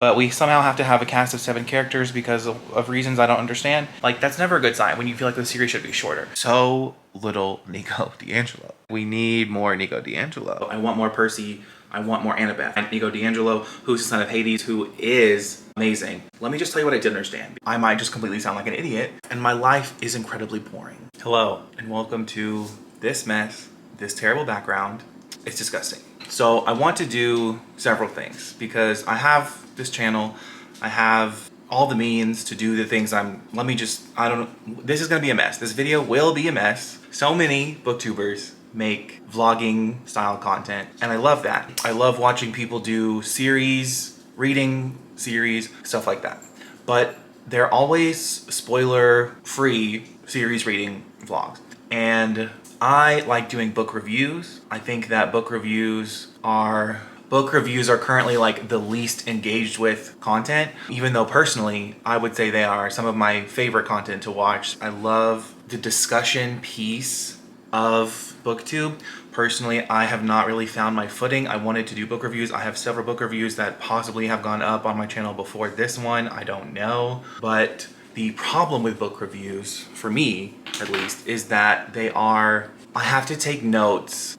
but we somehow have to have a cast of 7 characters because of reasons I don't understand. Like, that's never a good sign when you feel like the series should be shorter. So little Nico D'angelo. We need more Nico D'angelo. I want more Percy. I want more Annabeth. And Nico D'angelo, who's the son of Hades, who is amazing. Let me just tell you what I didn't understand. I might just completely sound like an idiot, and my life is incredibly boring. Hello, and welcome to this mess, this terrible background. It's disgusting. So I want to do several things because I have this channel. I have all the means to do the things this is gonna be a mess. This video will be a mess. So many booktubers make vlogging style content, and I love that. I love watching people do series, reading series, stuff like that. But they're always spoiler-free series reading vlogs. And I like doing book reviews. I think that book reviews are currently like the least engaged with content, even though personally I would say they are some of my favorite content to watch. I love the discussion piece of BookTube. Personally, I have not really found my footing. I wanted to do book reviews. I have several book reviews that possibly have gone up on my channel before this one. I don't know. But the problem with book reviews, for me at least, is that I have to take notes.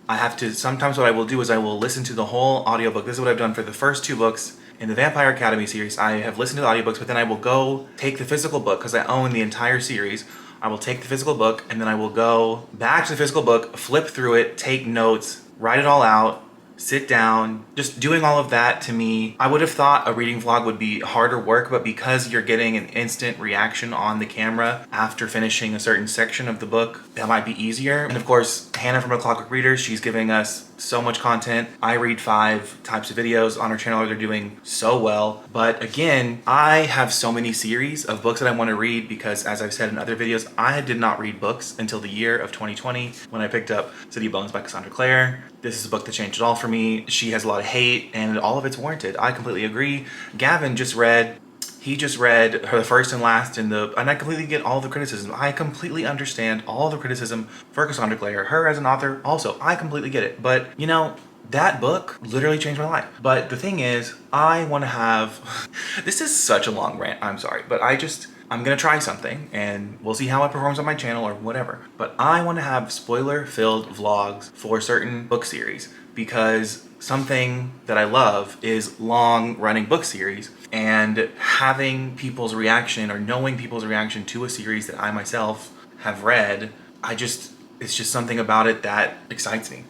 Sometimes what I will do is I will listen to the whole audiobook. This is what I've done for the first 2 books in the Vampire Academy series. I have listened to the audiobooks, but then I will go take the physical book because I own the entire series. I will take the physical book and then I will go back to the physical book, flip through it, take notes, write it all out, sit down. Just doing all of that, to me, I would have thought a reading vlog would be harder work, but because you're getting an instant reaction on the camera after finishing a certain section of the book, that might be easier. And of course, Hannah from A Clockwork Reader, she's giving us so much content. I read 5 types of videos on her channel. They're doing so well. But again, I have so many series of books that I want to read because, as I've said in other videos, I did not read books until the year of 2020 when I picked up City of Bones by Cassandra Clare. This is a book that changed it all for me. She has a lot of hate and all of it's warranted. I completely agree. Gavin just read her the first and last and I completely get all the criticism. I completely understand all the criticism for Cassandra Clare. Her as an author, also, I completely get it. But you know, that book literally changed my life. But the thing is, I want to have, this is such a long rant, I'm sorry, but I'm gonna try something and we'll see how it performs on my channel or whatever. But I want to have spoiler-filled vlogs for certain book series because something that I love is long-running book series, and having people's reaction or knowing people's reaction to a series that I myself have read, it's just something about it that excites me.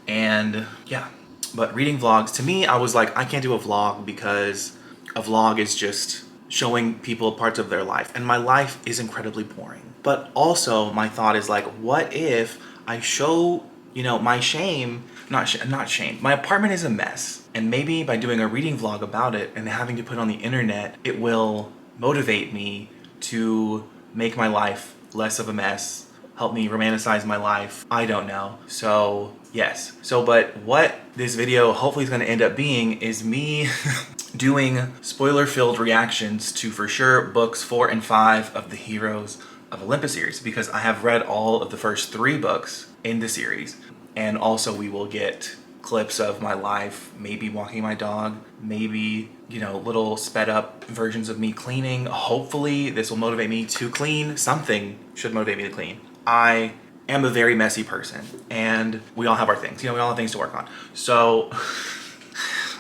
And yeah, but reading vlogs, to me, I was like, I can't do a vlog because a vlog is just showing people parts of their life, and my life is incredibly boring. But also my thought is like, what if I show, my shame, not shame, my apartment is a mess, and maybe by doing a reading vlog about it and having to put it on the internet, it will motivate me to make my life less of a mess, help me romanticize my life. I don't know. So yes. But what this video hopefully is going to end up being is me doing spoiler-filled reactions to, for sure, books 4 and 5 of the Heroes of Olympus series, because I have read all of the first 3 books in the series. And also we will get clips of my life, maybe walking my dog, maybe, little sped up versions of me cleaning. Hopefully this will motivate me to clean. Something should motivate me to clean. I am a very messy person, and we all have our things. We all have things to work on. So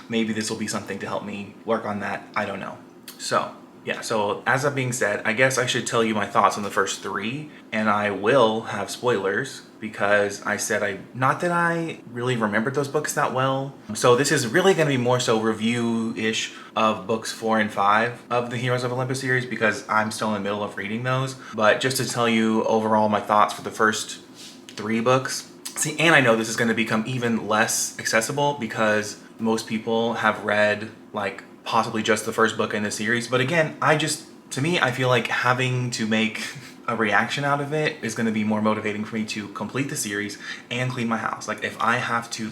maybe this will be something to help me work on that. I don't know. So yeah, so as that being said, I guess I should tell you my thoughts on the first 3, and I will have spoilers because I said not that I really remembered those books that well. So this is really going to be more so review-ish of books 4 and 5 of the Heroes of Olympus series because I'm still in the middle of reading those. But just to tell you overall my thoughts for the first 3 books. See, and I know this is going to become even less accessible because most people have read like possibly just the first book in the series. But again, to me, I feel like having to make a reaction out of it is going to be more motivating for me to complete the series and clean my house. Like if I have to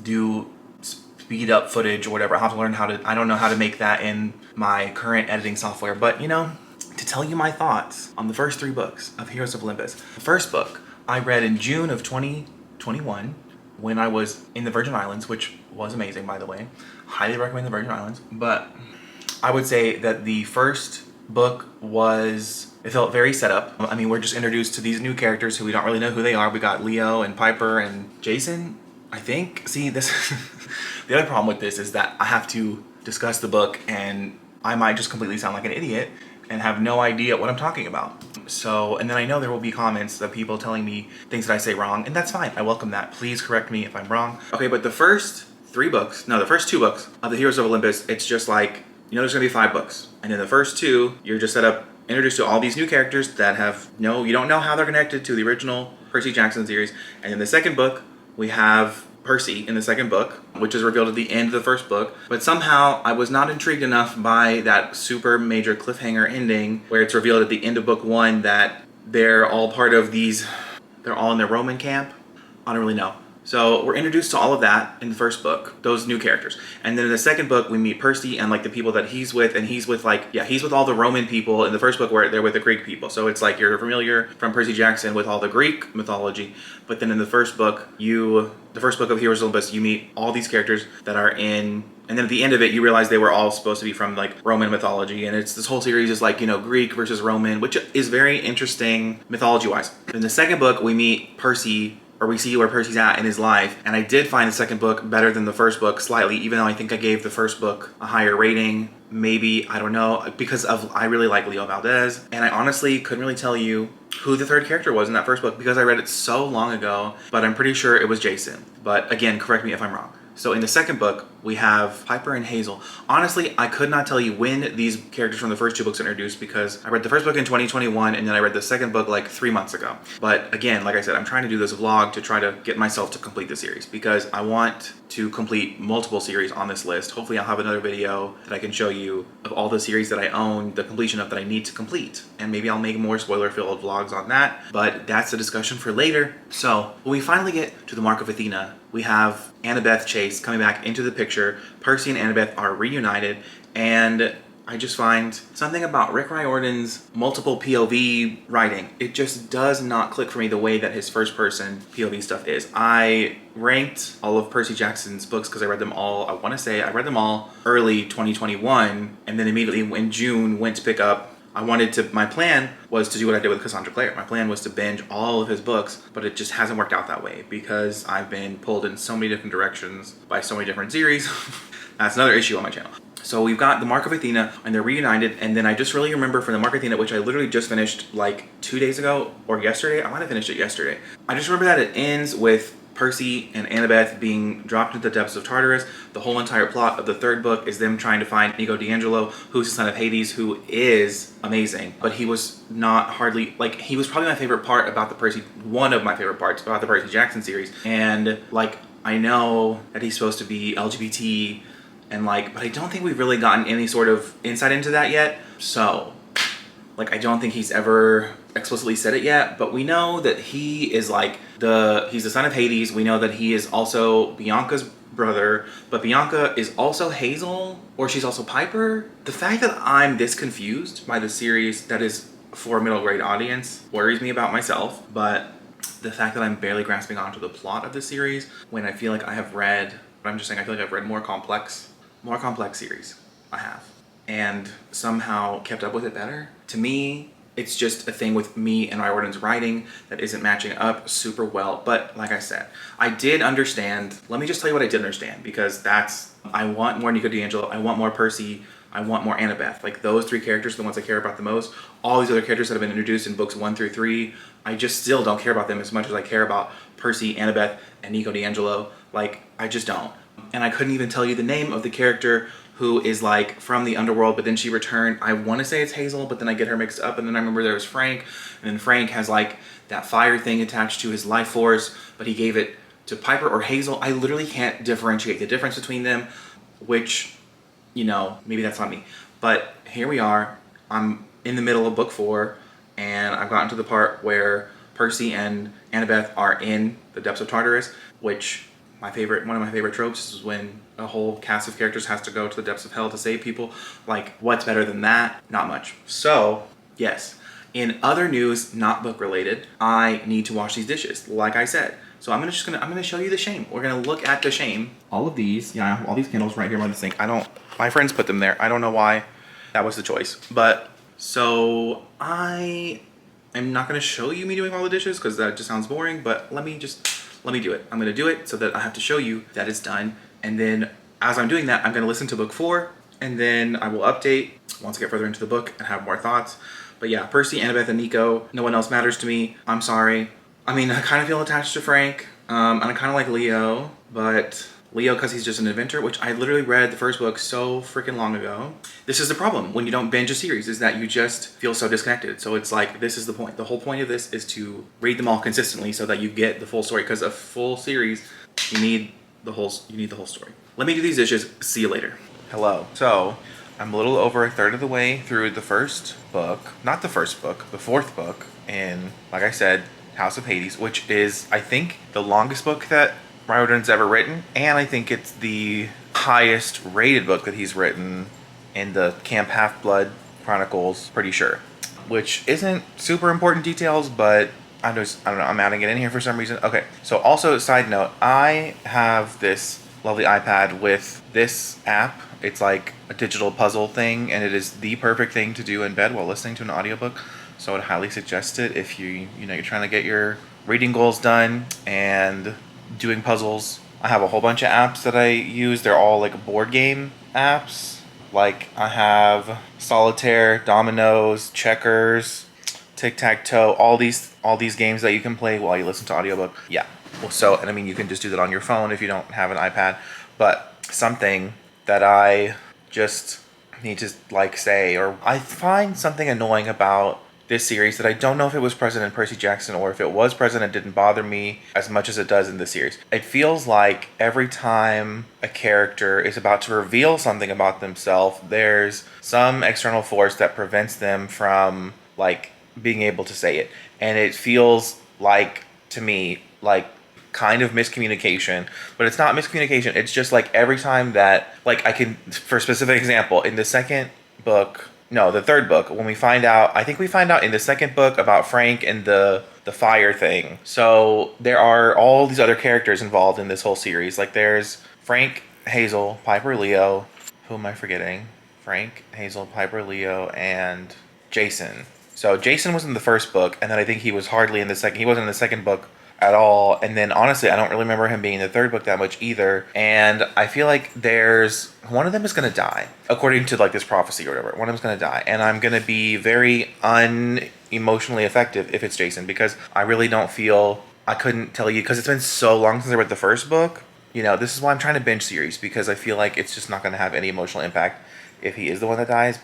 do speed up footage or whatever, I have to learn I don't know how to make that in my current editing software. But to tell you my thoughts on the first 3 books of Heroes of Olympus. The first book I read in June of 2021 when I was in the Virgin Islands, which was amazing, by the way. Highly recommend the Virgin Islands. But I would say that the first book it felt very set up. I mean, we're just introduced to these new characters who we don't really know who they are. We got Leo and Piper and Jason, I think. See, this the other problem with this is that I have to discuss the book and I might just completely sound like an idiot and have no idea what I'm talking about. So, and then I know there will be comments of people telling me things that I say wrong, and that's fine. I welcome that. Please correct me if I'm wrong. Okay, but the first two books of the Heroes of Olympus, it's just like, you know, there's gonna be 5 books. And in the first 2, you're just introduced to all these new characters that you don't know how they're connected to the original Percy Jackson series. And in the second book, we have Percy in the second book, which is revealed at the end of the first book. But somehow I was not intrigued enough by that super major cliffhanger ending where it's revealed at the end of book 1 that they're all in their Roman camp. I don't really know. So we're introduced to all of that in the first book, those new characters. And then in the second book, we meet Percy and like the people that he's with, and he's with all the Roman people. In the first book, where they're with the Greek people. So it's like you're familiar from Percy Jackson with all the Greek mythology. But then in the first book, the first book of Heroes of Olympus, you meet all these characters that are in, and then at the end of it, you realize they were all supposed to be from like Roman mythology. And it's this whole series is like, you know, Greek versus Roman, which is very interesting mythology-wise. In the second book, we meet Percy, or we see where Percy's at in his life. And I did find the second book better than the first book slightly, even though I think I gave the first book a higher rating. Maybe, I don't know, because I really like Leo Valdez. And I honestly couldn't really tell you who the third character was in that first book because I read it so long ago, but I'm pretty sure it was Jason. But again, correct me if I'm wrong. So in the second book, we have Piper and Hazel. Honestly, I could not tell you when these characters from the first 2 books are introduced because I read the first book in 2021 and then I read the second book like 3 months ago. But again, like I said, I'm trying to do this vlog to try to get myself to complete the series because I want to complete multiple series on this list. Hopefully I'll have another video that I can show you of all the series that I own, the completion of that I need to complete. And maybe I'll make more spoiler-filled vlogs on that, but that's a discussion for later. So when we finally get to the Mark of Athena, we have Annabeth Chase coming back into the picture. Percy and Annabeth are reunited, and I just find something about Rick Riordan's multiple POV writing. It just does not click for me the way that his first person POV stuff is. I ranked all of Percy Jackson's books because I read them all, I want to say I read them all early 2021, and then immediately in June went to pick up. My plan was to do what I did with Cassandra Clare. My plan was to binge all of his books, but it just hasn't worked out that way because I've been pulled in so many different directions by so many different series. That's another issue on my channel. So we've got the Mark of Athena and they're reunited, and then I just really remember from the Mark of Athena, which I literally just finished like 2 days ago or yesterday. I might have finished it yesterday. I just remember that it ends with Percy and Annabeth being dropped into the depths of Tartarus. The whole entire plot of the third book is them trying to find Nico D'Angelo, who's the son of Hades, who is amazing. But he was not hardly, like, he was probably my favorite part about one of my favorite parts about the Percy Jackson series. And, like, I know that he's supposed to be LGBT, and, like, but I don't think we've really gotten any sort of insight into that yet. So, like, I don't think he's ever explicitly said it yet, but we know that he is like he's the son of Hades. We know that he is also Bianca's brother, but Bianca is also Hazel, or she's also Piper. The fact that I'm this confused by the series that is for a middle grade audience worries me about myself, but the fact that I'm barely grasping onto the plot of the series when I feel like I have read, but I'm just saying I feel like I've read more complex series. I have. And somehow kept up with it better. To me, it's just a thing with me and Riordan's writing that isn't matching up super well. But like I said, I did understand. Let me just tell you what I did understand, because I want more Nico D'Angelo, I want more Percy, I want more Annabeth. Like, those 3 characters are the ones I care about the most. All these other characters that have been introduced in books 1 through 3, I just still don't care about them as much as I care about Percy, Annabeth, and Nico D'Angelo. Like, I just don't. And I couldn't even tell you the name of the character who is like from the underworld, but then she returned. I want to say it's Hazel, but then I get her mixed up, and then I remember there was Frank, and then Frank has like that fire thing attached to his life force, but he gave it to Piper or Hazel. I literally can't differentiate the difference between them, which, you know, maybe that's on me. But here we are. I'm in the middle of book 4, and I've gotten to the part where Percy and Annabeth are in the depths of Tartarus, which one of my favorite tropes is when a whole cast of characters has to go to the depths of hell to save people. Like, what's better than that? Not much. So, yes. In other news, not book related, I need to wash these dishes. Like I said, So I'm gonna show you the shame. We're gonna look at the shame. All of these, yeah, I have all these candles right here by the sink. My friends put them there. I don't know why that was the choice. But, so I'm not gonna show you me doing all the dishes because that just sounds boring, but let me do it. I'm gonna do it so that I have to show you that it's done. And then as I'm doing that, I'm gonna listen to book 4, and then I will update once I get further into the book and have more thoughts. But yeah, Percy, Annabeth, and Nico, no one else matters to me. I'm sorry. I mean, I kind of feel attached to Frank, and I kind of like Leo, but Leo because he's just an inventor, which I literally read the first book so freaking long ago. This is the problem when you don't binge a series, is that you just feel so disconnected. So it's like, this is the point. The whole point of this is to read them all consistently so that you get the full story, because a full series, you need the whole story. Let me do these dishes. See you later. Hello. So I'm a little over a third of the way through the first book. Not the first book, the fourth book in, like I said, House of Hades, which is, I think, the longest book that Riordan's ever written, and I think it's the highest rated book that he's written in the Camp Half-Blood Chronicles, pretty sure. Which isn't super important details, but I don't know, I'm adding it in here for some reason. Okay, so also, side note, I have this lovely iPad with this app. It's like a digital puzzle thing, and it is the perfect thing to do in bed while listening to an audiobook. So I would highly suggest it if you're trying to get your reading goals done and doing puzzles. I have a whole bunch of apps that I use. They're all like board game apps. Like I have Solitaire, Dominoes, Checkers, Tic-Tac-Toe, all these games that you can play while you listen to audiobook. Yeah. So, and I mean, you can just do that on your phone if you don't have an iPad. But something that I just need to say, or I find something annoying about this series that I don't know if it was present in Percy Jackson, or if it was present, it didn't bother me as much as it does in this series. It feels like every time a character is about to reveal something about themselves, there's some external force that prevents them from being able to say it. And it feels like, to me, kind of miscommunication, but it's not miscommunication. It's just every time that, I can, for a specific example, in the third book, when we find out, I think we find out in the second book about Frank and the fire thing. So there are all these other characters involved in this whole series. There's Frank, Hazel, Piper, Leo. Who am I forgetting? Frank, Hazel, Piper, Leo, and Jason. So Jason was in the first book, and then I think he was hardly in the second. He wasn't in the second book at all. And then honestly, I don't really remember him being in the third book that much either. And I feel like there's one of them is going to die, according to this prophecy or whatever. One of them's going to die, and I'm going to be very unemotionally effective if it's Jason, because I really don't feel, I couldn't tell you, because it's been so long since I read the first book. This is why I'm trying to binge series, because I feel like it's just not going to have any emotional impact if he is the one that dies.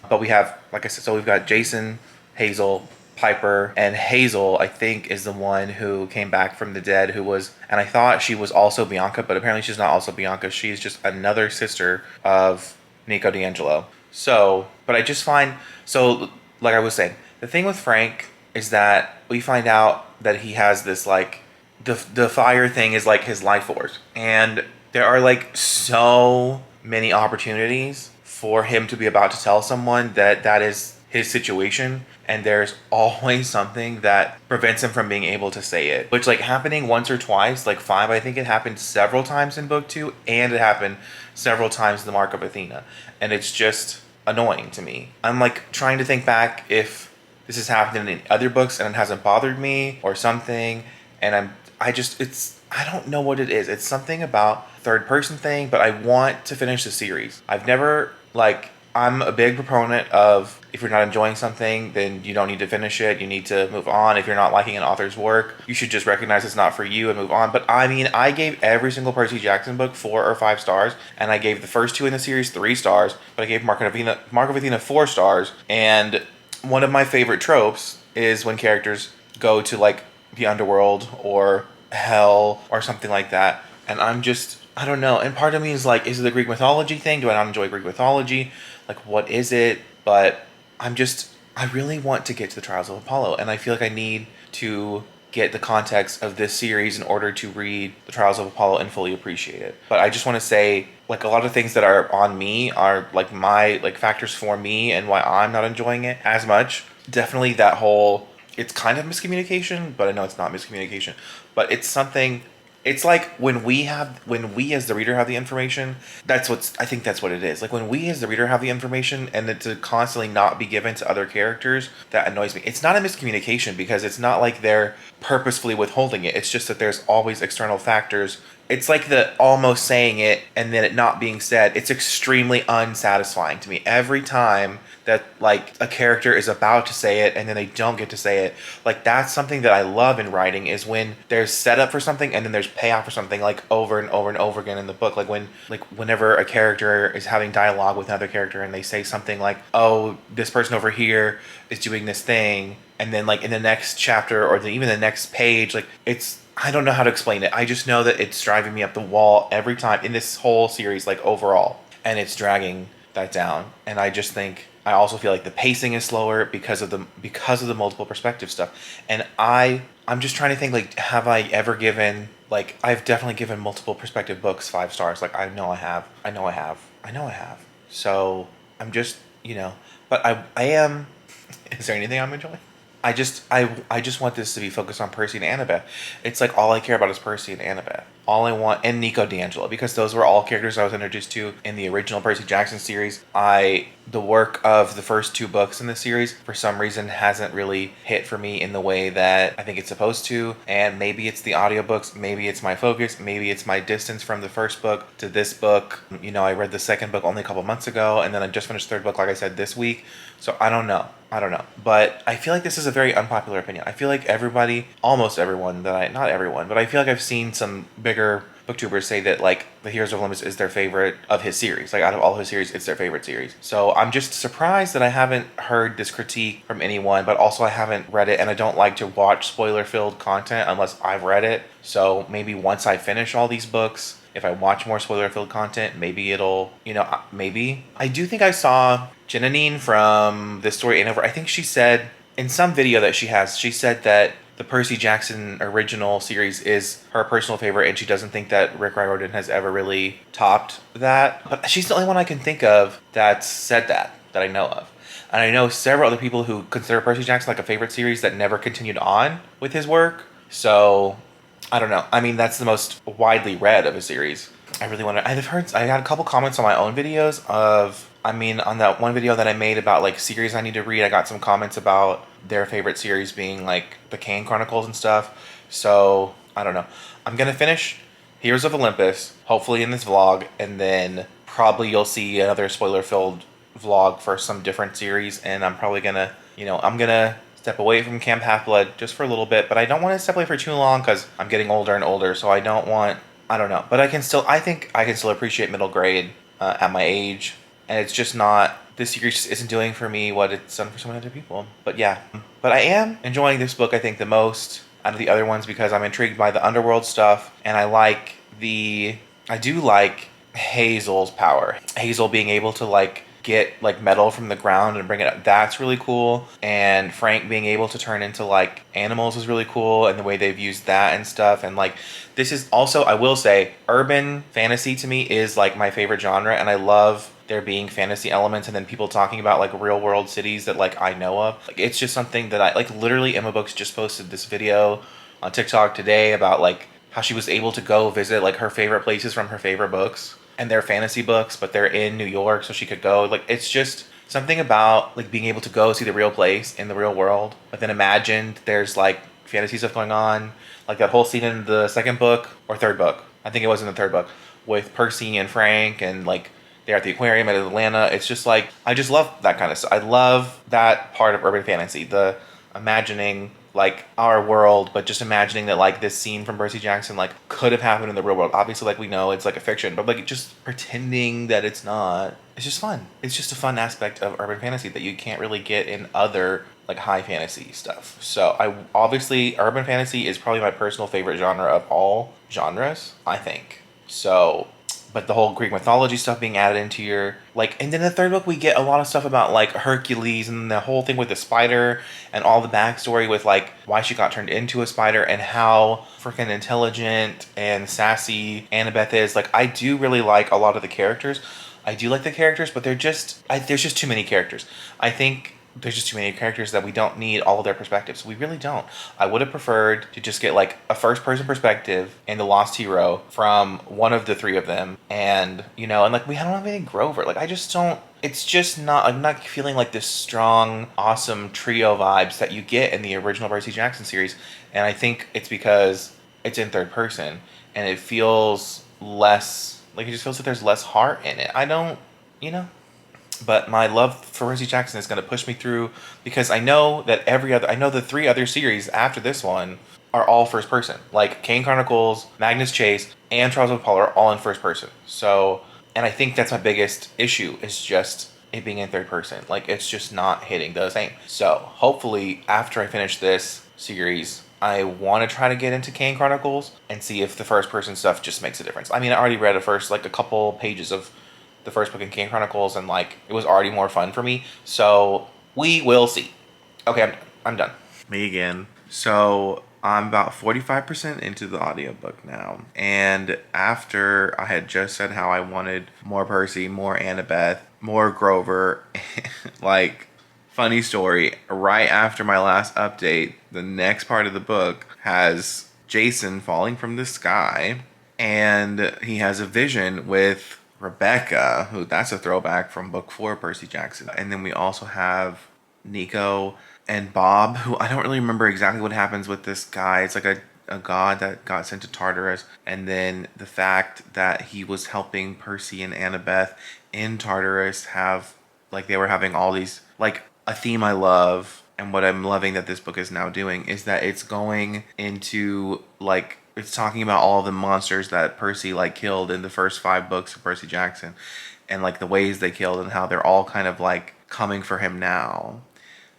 But we have, like I said, so we've got Jason, Hazel, Piper, and Hazel, I think, is the one who came back from the dead, and I thought she was also Bianca, but apparently she's not also Bianca. She's just another sister of Nico D'Angelo. So, but I just find, like I was saying, the thing with Frank is that we find out that he has this, the fire thing is his life force, and there are so many opportunities for him to be about to tell someone that is his situation, and there's always something that prevents him from being able to say it, which happening once or twice, 5, I think it happened several times in book 2, and it happened several times in the Mark of Athena, and it's just annoying to me. I'm trying to think back if this has happened in other books and it hasn't bothered me or something, and I don't know what it is. It's something about third person thing, but I want to finish the series. I've never I'm a big proponent of, if you're not enjoying something, then you don't need to finish it. You need to move on. If you're not liking an author's work, you should just recognize it's not for you and move on. But I mean, I gave every single Percy Jackson book 4 or 5 stars, and I gave the first 2 in the series 3 stars, but I gave Mark of Athena 4 stars. And one of my favorite tropes is when characters go to the underworld or hell or something like that. And I don't know. And part of me is is it a Greek mythology thing? Do I not enjoy Greek mythology? What is it? But I really want to get to the Trials of Apollo, and I feel I need to get the context of this series in order to read the Trials of Apollo and fully appreciate it. But I just want to say, a lot of things that are on me are my factors for me and why I'm not enjoying it as much. Definitely that whole, it's kind of miscommunication, but I know it's not miscommunication. But it's something. It's like when we as the reader have the information, I think that's what it is. Like when we as the reader have the information and it to constantly not be given to other characters, that annoys me. It's not a miscommunication because it's not like they're purposefully withholding it. It's just that there's always external factors. It's like the almost saying it and then it not being said. It's extremely unsatisfying to me every time that like a character is about to say it and then they don't get to say it. Like that's something that I love in writing, is when there's setup for something and then there's payoff for something, like over and over and over again in the book. Like whenever a character is having dialogue with another character and they say something like, oh, this person over here is doing this thing, and then like in the next chapter or even the next page, like I don't know how to explain it. I just know that it's driving me up the wall every time in this whole series, like overall, and it's dragging that down. And I just think I also feel like the pacing is slower because of the multiple perspective stuff. And I'm just trying to think, like, have I ever given, like, I've definitely given multiple perspective books 5 stars. Like I know I have. So I'm just, but I am. Is there anything I'm enjoying? I just want this to be focused on Percy and Annabeth. It's like all I care about is Percy and Annabeth. All I want, and Nico D'Angelo, because those were all characters I was introduced to in the original Percy Jackson series. The work of the first 2 books in the series, for some reason, hasn't really hit for me in the way that I think it's supposed to. And maybe it's the audiobooks, maybe it's my focus, maybe it's my distance from the first book to this book. I read the second book only a couple months ago, and then I just finished the 3rd book, like I said, this week. So I don't know. But I feel like this is a very unpopular opinion. I feel like almost everyone not everyone, but I feel like I've seen some bigger booktubers say that like the Heroes of Olympus is their favorite of his series. Like out of all his series, it's their favorite series. So I'm just surprised that I haven't heard this critique from anyone, but also I haven't read it, and I don't like to watch spoiler-filled content unless I've read it. So maybe once I finish all these books, if I watch more spoiler-filled content, maybe it'll, maybe. I do think I saw Janine from This Story Ain't Over. I think she said in some video that she said that the Percy Jackson original series is her personal favorite, and she doesn't think that Rick Riordan has ever really topped that. But she's the only one I can think of that's said that I know of. And I know several other people who consider Percy Jackson like a favorite series that never continued on with his work. So I don't know. I mean, that's the most widely read of a series. I had a couple comments on my own videos on that one video that I made about like series I need to read. I got some comments about their favorite series being like the Kane Chronicles and stuff. So I don't know. I'm going to finish Heroes of Olympus, hopefully in this vlog, and then probably you'll see another spoiler-filled vlog for some different series, and I'm probably going to, I'm going to step away from Camp Half-Blood just for a little bit, but I don't want to step away for too long because I'm getting older and older, so I don't know. But I think I can still appreciate middle grade at my age, and it's just not, this series just isn't doing for me what it's done for so many other people. But yeah, but I am enjoying this book, I think, the most out of the other ones because I'm intrigued by the underworld stuff, and I do like Hazel's power. Hazel being able to like get like metal from the ground and bring it up, that's really cool. And Frank being able to turn into like animals is really cool, and the way they've used that and stuff. And like this is also, I will say, urban fantasy to me is like my favorite genre, and I love there being fantasy elements and then people talking about like real world cities that like I know of. Like it's just something that I like. Literally, Emma Books just posted this video on TikTok today about like how she was able to go visit like her favorite places from her favorite books, and they're fantasy books, but they're in New York, so she could go. Like it's just something about like being able to go see the real place in the real world, but then imagined there's like fantasy stuff going on, like that whole scene in the 2nd book or 3rd book, I think it was in the 3rd book, with Percy and Frank, and like they're at the aquarium at Atlanta. It's just like, I just love that kind of stuff. I love that part of urban fantasy, the imagining like our world, but just imagining that like this scene from Percy Jackson like could have happened in the real world. Obviously, like we know it's like a fiction, but like just pretending that it's not, it's just fun. It's just a fun aspect of urban fantasy that you can't really get in other like high fantasy stuff. So urban fantasy is probably my personal favorite genre of all genres, I think. So, but the whole Greek mythology stuff being added into your like, and then the 3rd book we get a lot of stuff about like Hercules and the whole thing with the spider and all the backstory with like why she got turned into a spider and how freaking intelligent and sassy Annabeth is. Like I do really like a lot of the characters. I do like the characters, but there's just too many characters. I think there's just too many characters that we don't need all of their perspectives. We really don't. I would have preferred to just get like a first person perspective in The Lost Hero from one of the three of them. And, you know, and like we don't have any Grover. Like I just don't, it's just not, I'm not feeling like this strong, awesome trio vibes that you get in the original Percy Jackson series. And I think it's because it's in third person and it feels less, like it just feels like there's less heart in it. I don't, you know, but my love for Percy Jackson is going to push me through because I know that I know the three other series after this one are all first person. Like Kane Chronicles, Magnus Chase, and Trials of Paul are all in first person. So, and I think that's my biggest issue is just it being in third person. Like it's just not hitting the same. So hopefully after I finish this series, I want to try to get into Kane Chronicles and see if the first person stuff just makes a difference. I mean, I already read a couple pages of the first book in Kane Chronicles, and like it was already more fun for me. So we will see. Okay, I'm done. Me again. So I'm about 45% into the audiobook now. And after I had just said how I wanted more Percy, more Annabeth, more Grover, like funny story, right after my last update, the next part of the book has Jason falling from the sky and he has a vision with Rebecca, who that's a throwback from book 4 Percy Jackson. And then we also have Nico and Bob, who I don't really remember exactly what happens with this guy. It's like a god that got sent to Tartarus. And then the fact that he was helping Percy and Annabeth in Tartarus have, like they were having all these, like a theme I love. And what I'm loving that this book is now doing is that it's going into like, it's talking about all the monsters that Percy like killed in the first 5 books of Percy Jackson and like the ways they killed and how they're all kind of like coming for him now.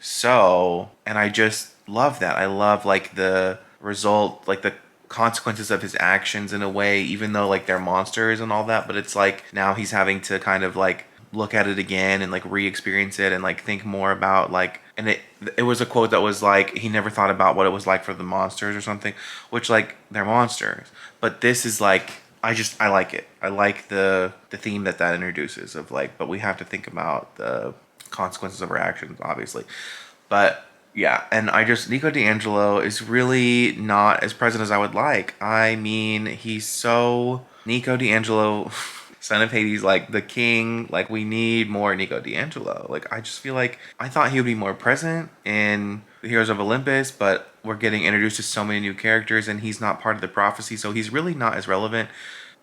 So, and I just love that. I love like the result, like the consequences of his actions in a way, even though like they're monsters and all that, but it's like now he's having to kind of like look at it again and like re-experience it and like think more about like, and it was a quote that was like he never thought about what it was like for the monsters or something, which like they're monsters, but this is like I like it. I like the theme that introduces of like, but we have to think about the consequences of our actions, obviously. But yeah, and I just Nico D'Angelo is really not as present as I would like. I mean, he's so Nico D'Angelo Son of Hades, like the king, like we need more Nico D'Angelo. Like I just feel like I thought he would be more present in the Heroes of Olympus, but we're getting introduced to so many new characters and he's not part of the prophecy, so he's really not as relevant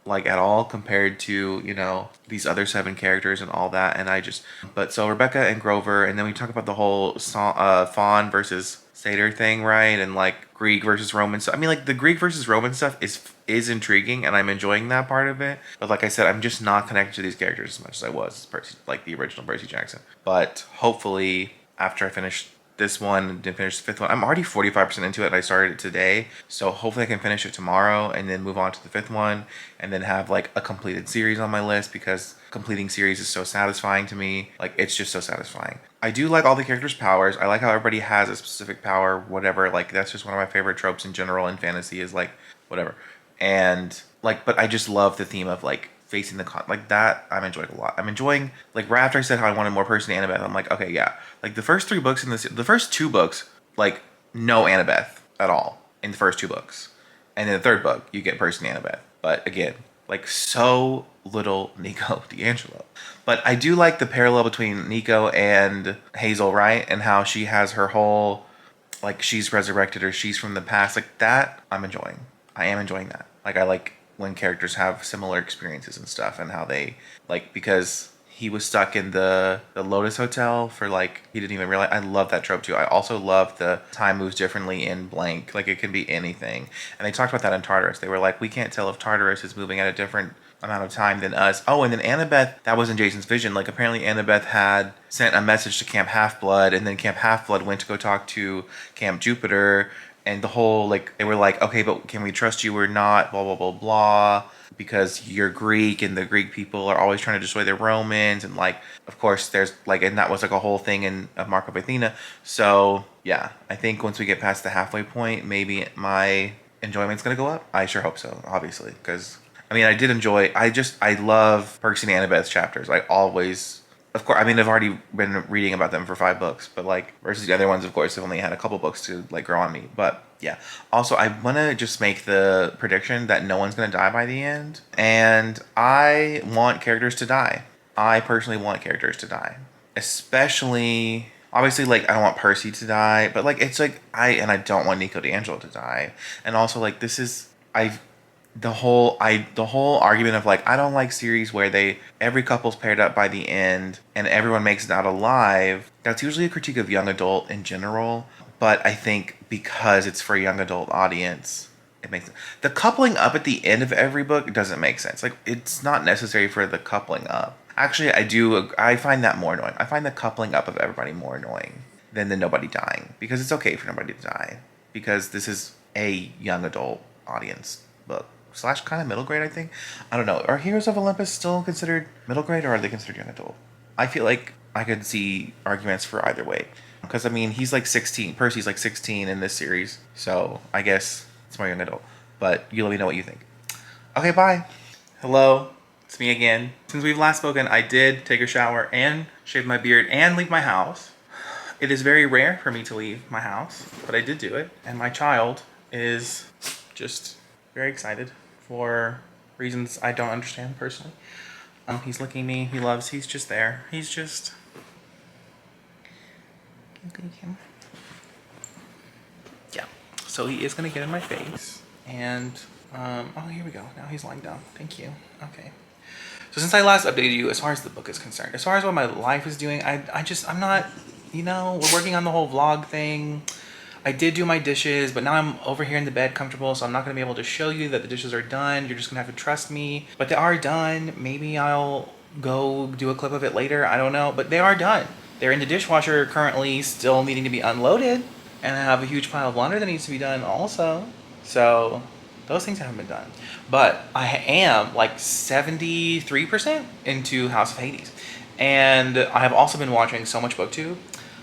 like at all compared to, you know, these other 7 characters and all that. And I just, but so Rebecca and Grover, and then we talk about the whole Fawn versus Satyr thing, right? And like Greek versus Roman stuff. I mean, like the Greek versus Roman stuff is intriguing, and I'm enjoying that part of it. But like I said, I'm just not connected to these characters as much as I was Percy, like the original Percy Jackson. But hopefully, after I finish this one and finish the 5th one, I'm already 45% into it. And I started it today, so hopefully I can finish it tomorrow and then move on to the 5th one, and then have like a completed series on my list because completing series is so satisfying to me. Like it's just so satisfying. I do like all the characters' powers. I like how everybody has a specific power, whatever. Like that's just one of my favorite tropes in general in fantasy is like whatever. And like, but I just love the theme of like facing the like that. I'm enjoying a lot. I'm enjoying like right after I said how I wanted more Percy and Annabeth, I'm like, okay, yeah. Like the first 3 books in this, the first 2 books, like no Annabeth at all in the first 2 books, and in the 3rd book you get Percy and Annabeth. But again, like so little Nico D'Angelo. But I do like the parallel between Nico and Hazel, right? And how she has her whole, like she's resurrected or she's from the past. Like that, I'm enjoying. I am enjoying that. Like I like when characters have similar experiences and stuff and how they, like, because he was stuck in the Lotus Hotel for like, he didn't even realize. I love that trope too. I also love the time moves differently in blank. Like it can be anything. And they talked about that in Tartarus. They were like, we can't tell if Tartarus is moving at a different amount of time than us. Oh, and then Annabeth, that was in Jason's vision. Like apparently Annabeth had sent a message to Camp Half-Blood, and then Camp Half-Blood went to go talk to Camp Jupiter, and the whole like they were like, okay, but can we trust you or not? Blah blah blah blah. Because you're Greek and the Greek people are always trying to destroy the Romans, and like of course there's like, and that was like a whole thing in Mark of Athena. So yeah, I think once we get past the halfway point, maybe my enjoyment's gonna go up. I sure hope so, obviously, because I mean I did enjoy. I love Percy and Annabeth's chapters. I always, Of course, I mean, I've already been reading about them for 5 books, but like versus the other ones, of course, have only had a couple books to like grow on me. But yeah. Also, I want to just make the prediction that no one's going to die by the end, and I want characters to die. I personally want characters to die, especially obviously like I don't want Percy to die, but like it's like I don't want Nico D'angelo to die, and also like this is I the whole argument of like I don't like series where every couple's paired up by the end and everyone makes it out alive. That's usually a critique of young adult in general, but I think because it's for a young adult audience, it makes the coupling up at the end of every book doesn't make sense. Like it's not necessary for the coupling up. Actually, I find that more annoying. I find the coupling up of everybody more annoying than the nobody dying, because it's okay for nobody to die because this is a young adult audience book. Slash kind of middle grade, I think. I don't know. Are Heroes of Olympus still considered middle grade, or are they considered young adult? I feel like I could see arguments for either way. Because, I mean, he's like 16. Percy's like 16 in this series. So, I guess it's more young adult. But you let me know what you think. Okay, bye. Hello. It's me again. Since we've last spoken, I did take a shower and shave my beard and leave my house. It is very rare for me to leave my house, but I did do it. And my child is just very excited for reasons I don't understand personally. He's licking me. He's just there. He's just... Yeah. So he is going to get in my face. And, oh, here we go. Now he's lying down. Thank you. Okay. So since I last updated you, as far as the book is concerned, as far as what my life is doing, I'm not, we're working on the whole vlog thing. I did do my dishes, but now I'm over here in the bed comfortable, so I'm not going to be able to show you that the dishes are done. You're just going to have to trust me. But they are done. Maybe I'll go do a clip of it later. I don't know. But they are done. They're in the dishwasher currently, still needing to be unloaded. And I have a huge pile of laundry that needs to be done also. So those things haven't been done. But I am like 73% into House of Hades. And I have also been watching so much BookTube.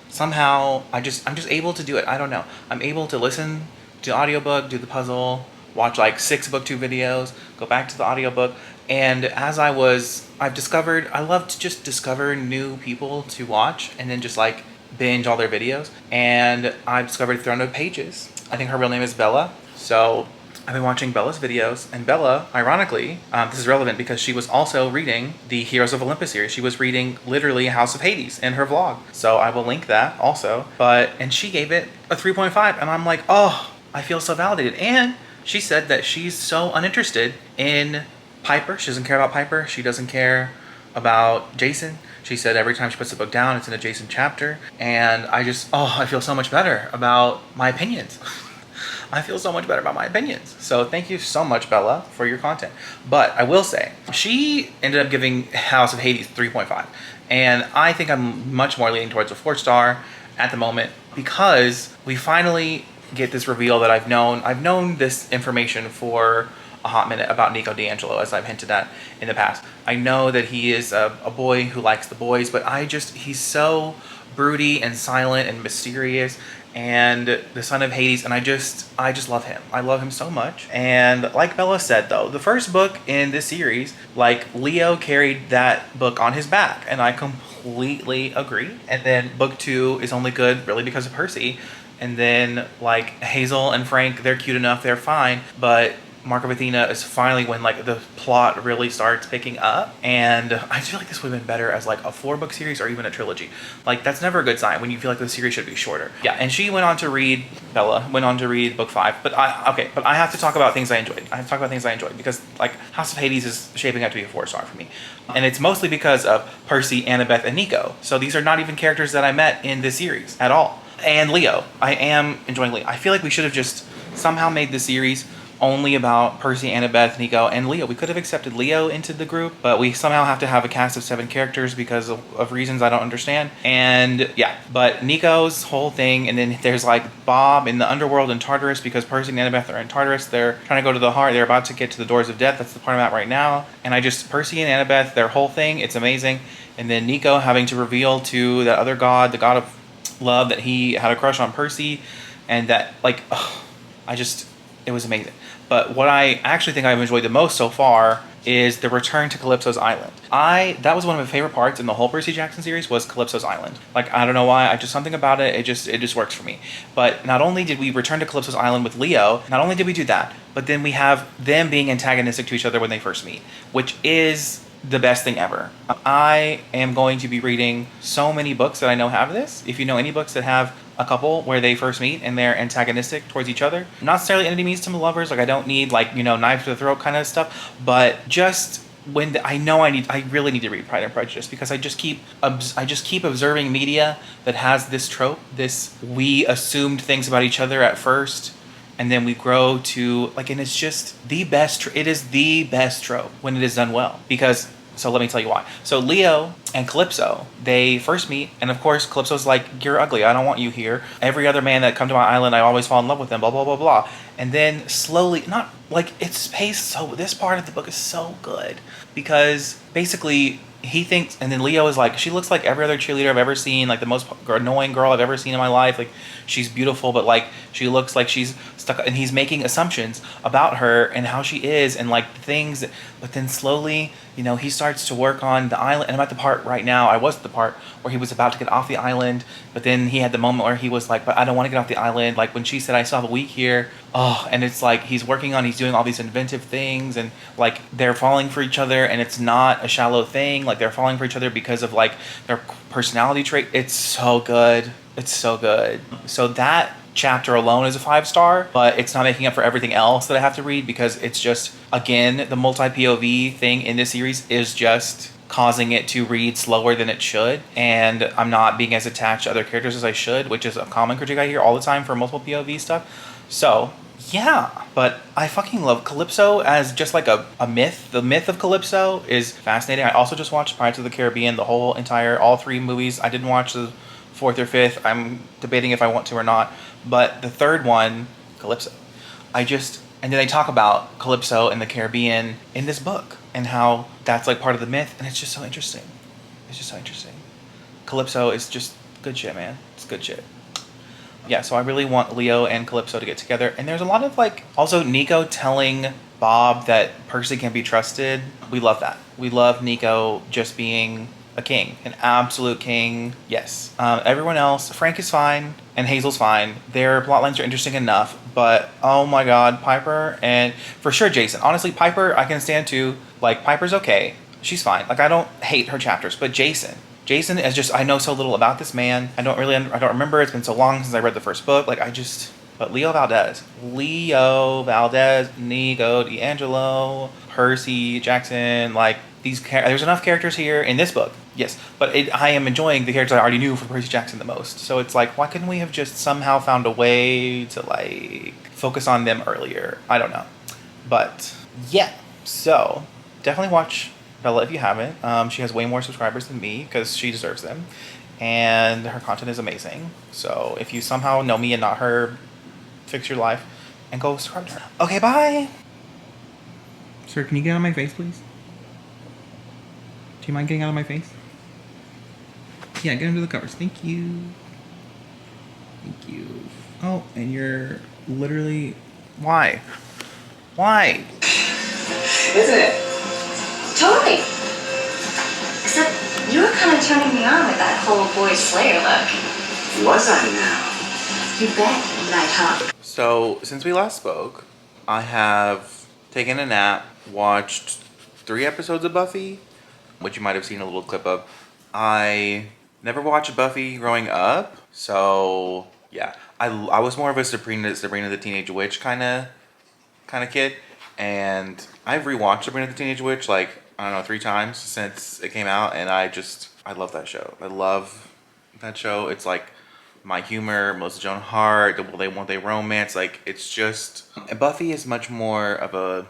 Somehow I'm just able to do it. I don't know. I'm able to listen to the audiobook, do the puzzle, watch like 6 BookTube videos, go back to the audiobook. And as I've discovered, I love to just discover new people to watch and then just like binge all their videos. And I've discovered Throne of Pages. I think her real name is Bella. So I've been watching Bella's videos, and Bella, ironically, this is relevant because she was also reading the Heroes of Olympus series. She was reading literally House of Hades in her vlog. So I will link that also. And she gave it a 3.5, and I'm like, oh, I feel so validated. And she said that she's so uninterested in Piper. She doesn't care about Piper. She doesn't care about Jason. She said every time she puts the book down, it's in a Jason chapter. And I feel so much better about my opinions. I feel so much better about my opinions. So thank you so much, Bella, for your content. But I will say, she ended up giving House of Hades 3.5. And I think I'm much more leaning towards a 4-star at the moment because we finally get this reveal that I've known this information for a hot minute about Nico D'angelo, as I've hinted at in the past. I know that he is a boy who likes the boys, but he's so broody and silent and mysterious, and the son of Hades, and I just love him. I love him so much. And like Bella said, though, the first book in this series, like, Leo carried that book on his back, and I completely agree. And then book 2 is only good really because of Percy. And then like Hazel and Frank, they're cute enough, they're fine, but Mark of Athena is finally when like the plot really starts picking up. And I feel like this would have been better as like a 4-book series or even a trilogy. Like, that's never a good sign when you feel like the series should be shorter. Yeah, and Bella went on to read book 5. But I have to talk about things I enjoyed. I have to talk about things I enjoyed because like House of Hades is shaping up to be a 4-star for me. And it's mostly because of Percy, Annabeth, and Nico. So these are not even characters that I met in this series at all. And Leo. I am enjoying Leo. I feel like we should have just somehow made the series only about Percy, Annabeth, Nico, and Leo. We could have accepted Leo into the group, but we somehow have to have a cast of 7 characters because of reasons I don't understand. And yeah, but Nico's whole thing, and then there's like Bob in the underworld in Tartarus because Percy and Annabeth are in Tartarus. They're trying to go to the heart. They're about to get to the doors of death. That's the part I'm at right now. And Percy and Annabeth, their whole thing, it's amazing. And then Nico having to reveal to that other god, the god of love, that he had a crush on Percy, and that it was amazing. But what I actually think I've enjoyed the most so far is the return to Calypso's island. That was one of my favorite parts in the whole Percy Jackson series was Calypso's island. Like, I don't know why, I just something about it, it just works for me. But not only did we return to Calypso's island with Leo, not only did we do that, but then we have them being antagonistic to each other when they first meet, which is the best thing ever. I am going to be reading so many books that I know have this. If you know any books that have a couple where they first meet and they're antagonistic towards each other, not necessarily enemies to lovers, like I don't need like, knife to the throat kind of stuff, but just when I really need to read Pride and Prejudice because I just keep observing media that has this trope, this we assumed things about each other at first and then we grow to like, and it's just the best. It is the best trope when it is done well. Because so let me tell you why. So Leo and Calypso, they first meet, and of course Calypso's like, "You're ugly. I don't want you here. Every other man that come to my island, I always fall in love with them." Blah blah blah blah. And then slowly, not like it's paced so. This part of the book is so good because basically he thinks, and then Leo is like, she looks like every other cheerleader I've ever seen, like the most annoying girl I've ever seen in my life. Like she's beautiful, but like she looks like she's stuck. And he's making assumptions about her and how she is and like things. But then slowly, he starts to work on the island. And I'm at the part right now. I was at the part where he was about to get off the island, but then he had the moment where he was like, "But I don't want to get off the island." Like when she said, "I still have a week here." Oh, and it's like he's doing all these inventive things, and like they're falling for each other, and it's not a shallow thing. Like they're falling for each other because of like their personality trait. It's so good. It's so good. So that chapter alone is a 5-star, but it's not making up for everything else that I have to read because it's just, again, the multi-POV thing in this series is just causing it to read slower than it should, and I'm not being as attached to other characters as I should, which is a common critique I hear all the time for multiple POV stuff. So yeah, but I fucking love Calypso as just like a myth. The myth of Calypso is fascinating. I also just watched Pirates of the Caribbean, all 3 movies. I didn't watch the 4th or 5th. I'm debating if I want to or not. But the 3rd one, Calypso. And then they talk about Calypso and the Caribbean in this book and how that's like part of the myth. And it's just so interesting. Calypso is just good shit, man. It's good shit. Yeah, so I really want Leo and Calypso to get together. And there's a lot of like, also Nico telling Bob that Percy can be trusted. We love that. We love Nico just being a king, an absolute king. Yes. Everyone else, Frank is fine and Hazel's fine. Their plot lines are interesting enough, but oh my god, Piper and for sure Jason. Honestly, Piper I can stand too. Like Piper's okay. She's fine. Like I don't hate her chapters, but Jason is just, I know so little about this man. I don't remember. It's been so long since I read the first book. But Leo Valdez, Nico D'Angelo, Percy Jackson, like there's enough characters here in this book. Yes, but I am enjoying the characters I already knew from Percy Jackson the most. So it's like, why couldn't we have just somehow found a way to like focus on them earlier? I don't know. But yeah, so definitely watch Bella if you haven't. She has way more subscribers than me because she deserves them. And her content is amazing. So if you somehow know me and not her, fix your life and go subscribe to her. Okay, bye. Sir, can you get out of my face, please? Do you mind getting out of my face? Yeah, get under the covers. Thank you. Thank you. Oh, and you're literally... Why? Why? Isn't it? Totally. Except you were kind of turning me on with that whole boy slayer look. Was I now? You bet, Nighthawk. So, since we last spoke, I have taken a nap, watched 3 episodes of Buffy, which you might have seen a little clip of. I never watched Buffy growing up, so yeah. I was more of a Sabrina the Teenage Witch kind of kid, and I've rewatched Sabrina the Teenage Witch like, I don't know, 3 times since it came out, and I love that show. I love that show. It's like my humor, Melissa Joan Hart, they romance, like it's just, Buffy is much more of a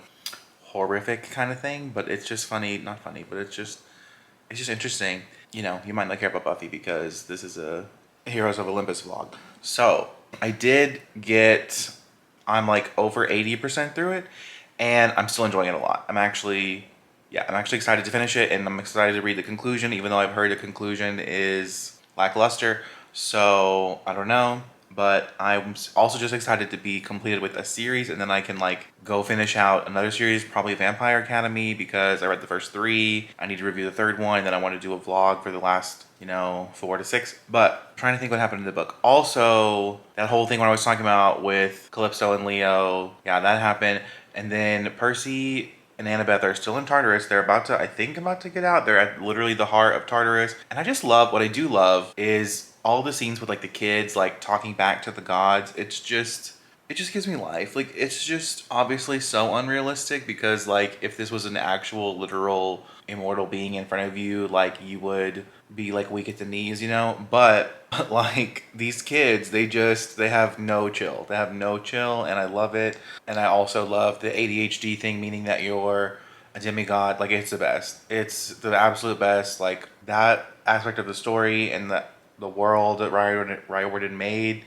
horrific kind of thing, but it's just not funny, but it's just interesting. You might not care about Buffy because this is a Heroes of Olympus vlog. So I'm like over 80% through it, and I'm still enjoying it a lot. I'm actually excited to finish it, and I'm excited to read the conclusion, even though I've heard the conclusion is lackluster. So I don't know. but I'm also just excited to be completed with a series, and then I can like go finish out another series, probably Vampire Academy, because I read the first 3. I need to review the 3rd one, and then I want to do a vlog for the last, 4 to 6. But I'm trying to think what happened in the book. Also, that whole thing when I was talking about with Calypso and Leo, yeah, that happened. And then Percy and Annabeth are still in Tartarus. They're about to, I think, about to get out. They're at literally the heart of Tartarus. And I just love, what I do love is all the scenes with like the kids like talking back to the gods. It just gives me life. Like, it's just obviously so unrealistic, because like if this was an actual literal immortal being in front of you, like you would be like weak at the knees, but like these kids, they have no chill. They have no chill, and I love it. And I also love the ADHD thing, meaning that you're a demigod. Like, it's the best. It's the absolute best. Like, that aspect of the story and the world that Riordan made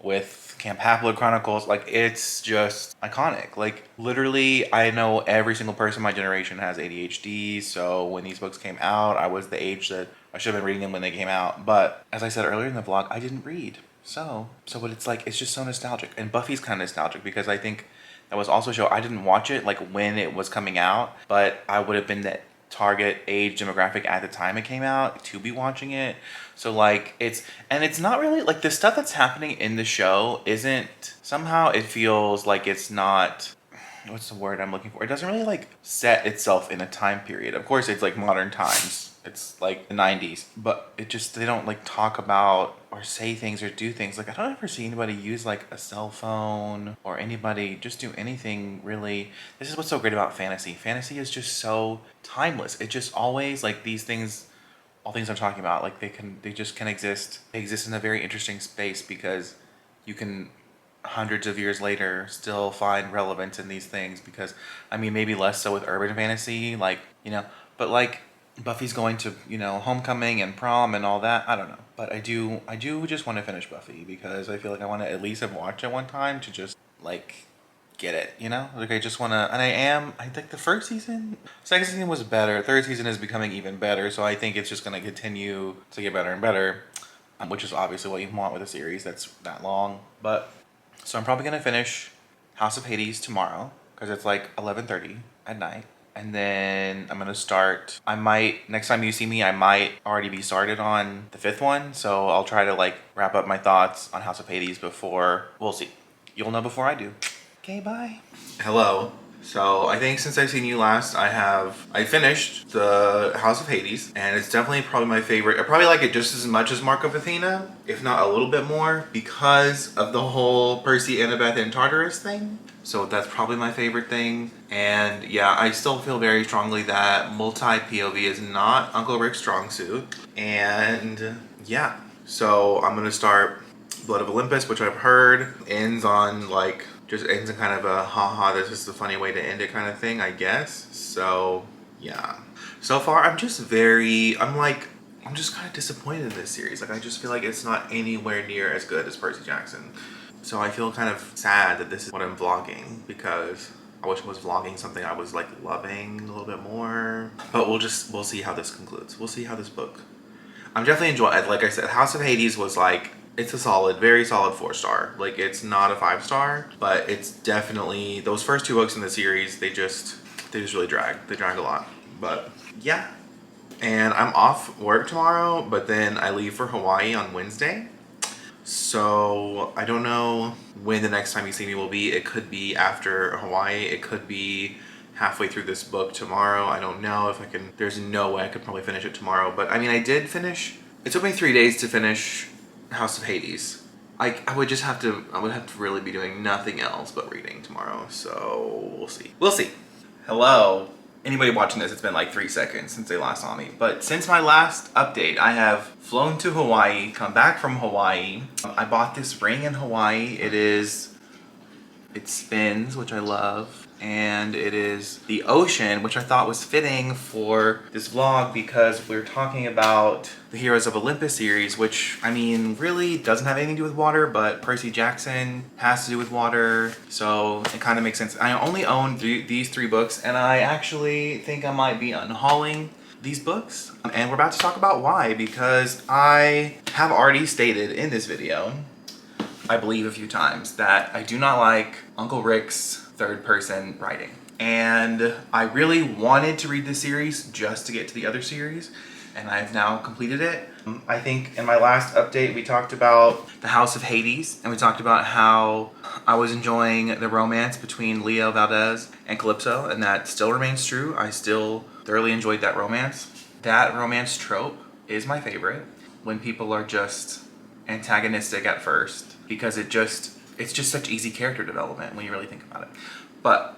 with Camp Half-Blood Chronicles, like, it's just iconic. Like, literally, I know every single person in my generation has ADHD, so when these books came out, I was the age that I should have been reading them when they came out. But as I said earlier in the vlog, I didn't read. But it's like, it's just so nostalgic. And Buffy's kind of nostalgic, because I think that was also a show, I didn't watch it like when it was coming out, but I would have been the target age demographic at the time it came out to be watching it. So like, it's not really like the stuff that's happening in the show isn't, somehow it feels like it's not, what's the word I'm looking for? It doesn't really like set itself in a time period. Of course, it's like modern times. It's like the 90s, but they don't like talk about or say things or do things. Like, I don't ever see anybody use like a cell phone or anybody just do anything really. This is what's so great about fantasy. Fantasy is just so timeless. It just always, like, these things, all things I'm talking about, like they just can exist. They exist in a very interesting space, because you can hundreds of years later still find relevance in these things. Because I mean, maybe less so with urban fantasy, like, but like Buffy's going to, homecoming and prom and all that. I don't know, but I do just want to finish Buffy, because I feel like I want to at least have watched it one time to just like get it, like I just want to. And I think the first season, second season was better, third season is becoming even better, so I think it's just going to continue to get better and better, which is obviously what you want with a series that's that long. But so I'm probably going to finish House of Hades tomorrow, because it's like 11:30 at night. And then I'm going to start, next time you see me, I might already be started on the 5th one. So I'll try to like wrap up my thoughts on House of Hades before, we'll see. You'll know before I do. Okay, bye. Hello. So I think since I've seen you last, I finished the House of Hades, and it's definitely probably my favorite. I probably like it just as much as Mark of Athena, if not a little bit more, because of the whole Percy, Annabeth, and Tartarus thing. So that's probably my favorite thing. And yeah, I still feel very strongly that multi-POV is not Uncle Rick's strong suit. And yeah, so I'm gonna start Blood of Olympus, which I've heard ends in kind of a haha, this is a funny way to end it kind of thing, I guess. So yeah, so far I'm just kind of disappointed in this series. Like, I just feel like it's not anywhere near as good as Percy Jackson. So I feel kind of sad that this is what I'm vlogging, because I wish I was vlogging something I was like loving a little bit more. But we'll see how this concludes. We'll see how this book. I'm definitely enjoying, like I said, House of Hades was like, it's a solid, very solid 4-star. Like, it's not a 5-star, but it's definitely, those first 2 books in the series, they just really drag. They drag a lot. But yeah. And I'm off work tomorrow, but then I leave for Hawaii on Wednesday. So I don't know when the next time you see me will be. It could be after Hawaii. It could be halfway through this book tomorrow. I don't know if I can. There's no way I could probably finish it tomorrow. But I mean, I did finish. It took me 3 days to finish House of Hades. I would have to really be doing nothing else but reading tomorrow. So we'll see. We'll see. Hello. Anybody watching this, it's been like 3 seconds since they last saw me. But since my last update, I have flown to Hawaii, come back from Hawaii. I bought this ring in Hawaii. It spins, which I love. And it is the ocean, which I thought was fitting for this vlog, because we're talking about the Heroes of Olympus series, which, I mean, really doesn't have anything to do with water, but Percy Jackson has to do with water, so it kind of makes sense. I only own these 3 books, and I actually think I might be unhauling these books. And we're about to talk about why, because I have already stated in this video I believe a few times that I do not like Uncle Rick's third person writing. And I really wanted to read this series just to get to the other series, and I've now completed it. I think in my last update we talked about the House of Hades, and we talked about how I was enjoying the romance between Leo Valdez and Calypso, and that still remains true. I still thoroughly enjoyed that romance. That romance trope is my favorite, when people are just antagonistic at first, because it's just such easy character development when you really think about it. But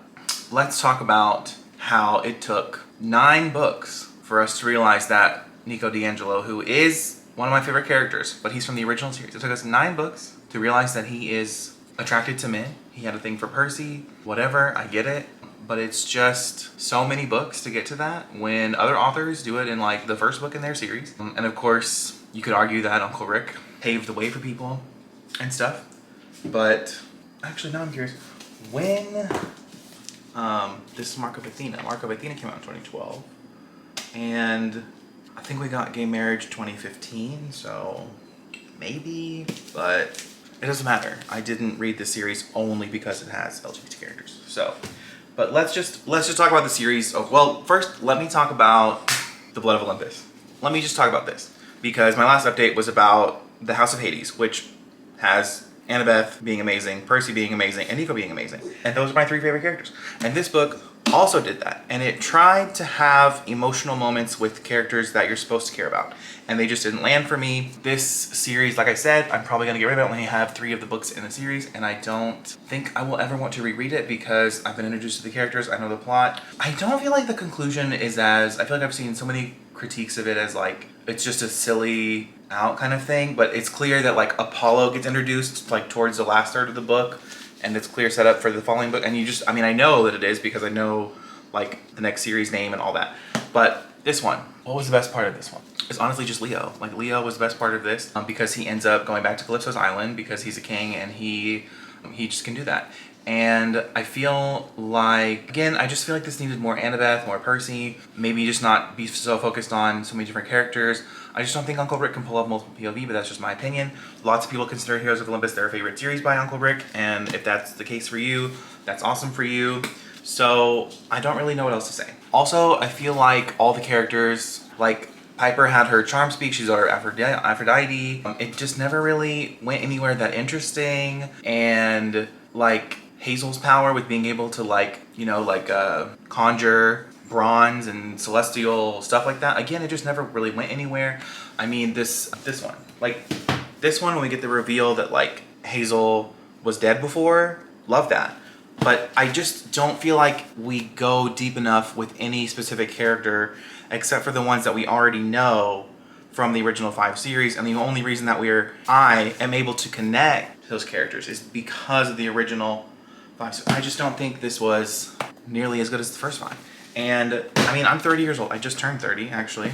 let's talk about how it took 9 books for us to realize that Nico D'angelo, who is one of my favorite characters, but he's from the original series. It took us 9 books to realize that he is attracted to men. He had a thing for Percy, whatever, I get it. But it's just so many books to get to that, when other authors do it in like the first book in their series. And of course, you could argue that Uncle Rick paved the way for people and stuff. But actually, now I'm curious, when this is Mark of Athena. Mark of Athena came out in 2012. And I think we got Gay Marriage 2015, so maybe, but it doesn't matter. I didn't read the series only because it has LGBT characters. So, but let's just talk about the series. Well, first, let me talk about the Blood of Olympus. Let me just talk about this, because my last update was about the House of Hades, which has Annabeth being amazing, Percy being amazing, and Nico being amazing. And those are my 3 favorite characters. And this book also did that. And it tried to have emotional moments with characters that you're supposed to care about. And they just didn't land for me. This series, like I said, I'm probably going to get rid of it when I have 3 of the books in the series. And I don't think I will ever want to reread it, because I've been introduced to the characters, I know the plot. I don't feel like the conclusion is as... I feel like I've seen so many critiques of it as like, it's just a silly out kind of thing. But it's clear that like Apollo gets introduced like towards the last third of the book, and it's clear setup for the following book. And you just, I mean, I know that it is because I know like the next series name and all that. But this one, what was the best part of this one? It's honestly just Leo. Like, Leo was the best part of this, because he ends up going back to Calypso's island because he's a king, and he just can do that. And I feel like, again, I just feel like this needed more Annabeth, more Percy, maybe just not be so focused on so many different characters. I just don't think Uncle Rick can pull off multiple POV, but that's just my opinion. Lots of people consider Heroes of Olympus their favorite series by Uncle Rick, and if that's the case for you, that's awesome for you. So I don't really know what else to say. Also, I feel like all the characters, like Piper had her charm speak, she's our Aphrodite. It just never really went anywhere that interesting. And like Hazel's power with being able to like, you know, like conjure bronze and celestial stuff like that. Again, it just never really went anywhere. I mean, this one, like this one, when we get the reveal that like Hazel was dead before, love that. But I just don't feel like we go deep enough with any specific character, except for the ones that we already know from the original 5 series. And the only reason that I am able to connect those characters is because of the original 5 series. I just don't think this was nearly as good as the first 5. And I mean, I'm 30 years old. I just turned 30, actually.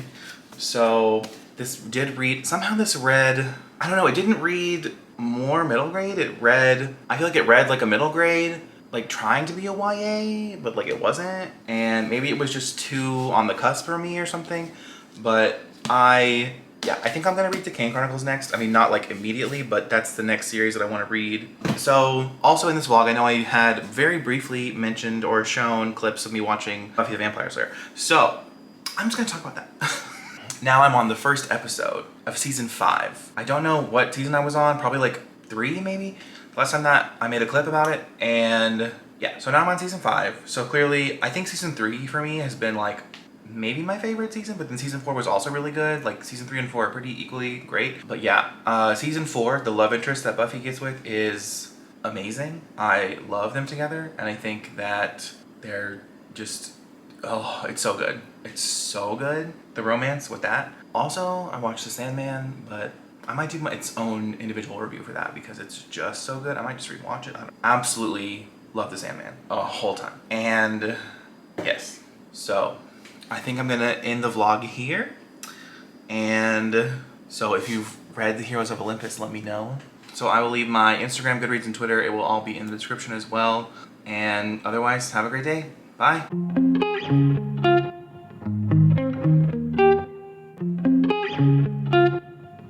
So this did read, somehow this read, I don't know, it didn't read more middle grade. I feel like it read like a middle grade, like trying to be a YA, but like it wasn't. And maybe it was just too on the cusp for me or something. But I think I'm gonna read the Kane Chronicles next. I mean, not like immediately, but that's the next series that I want to read. So also in this vlog, I know I had very briefly mentioned or shown clips of me watching Buffy the Vampire Slayer. So I'm just gonna talk about that. Now I'm on the first episode of season 5. I don't know what season I was on, probably like 3 maybe. Last time that I made a clip about it, and yeah, so now I'm on season 5. So clearly, I think season 3 for me has been like maybe my favorite season, but then season 4 was also really good. Like season 3 and 4 are pretty equally great. But yeah, season 4, the love interest that Buffy gets with is amazing. I love them together, and I think that they're just, oh, it's so good. It's so good. The romance with that. Also, I watched The Sandman, but I might do its own individual review for that because it's just so good. I might just rewatch it. I absolutely love The Sandman a whole time. And yes, so I think I'm gonna end the vlog here. And so if you've read The Heroes of Olympus, let me know. So I will leave my Instagram, Goodreads, and Twitter. It will all be in the description as well. And otherwise, have a great day. Bye.